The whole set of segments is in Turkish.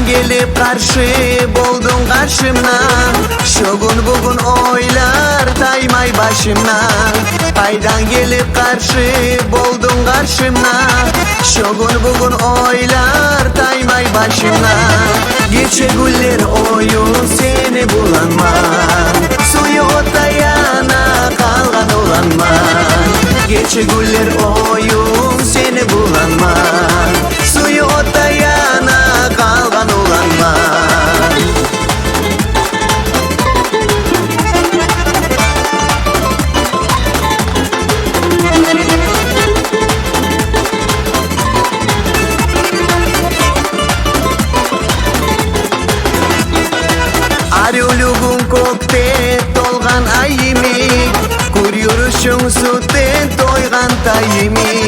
gelip karşı buldun karşımdan. Şogun bugün oylar taymay başımdan. Kaydan gelip karşı buldun karşımdan. Şogun bugün oylar taymay başımdan. Geçe güller oyun seni bulanman. Suyu otayana kalgan olanman. Geçe güller oyun seni bulanman. Suyu otayana kalgan olanman. Arıolugun kokte tolgan ayimi. Kuryuruşun sütte toygan tayimi.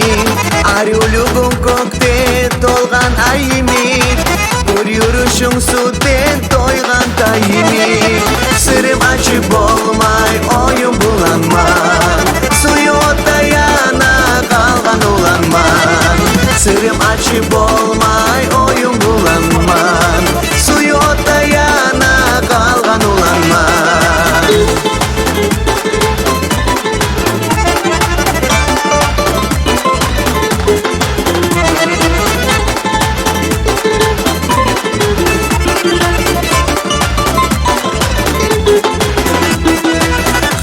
Arıolugun kokte tolgan ayimi. Kuryuruşun sütte toygan tayimi. Sırım açıp olmay oyun bulanman. Suyu otayana kalgan olanman. Sırım açıp olmay oyun bulanman. Suyu otayana kalgan olanman.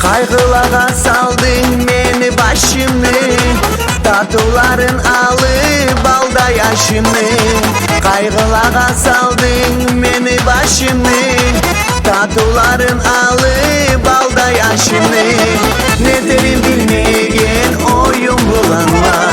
Kaygılara saldın beni başımı. Tatuların alıp balda yaşımı. Kaygılara saldın beni başımı. Tatuların alıp balda yaşımı. Ne derim bilmeyen oyun bulanma.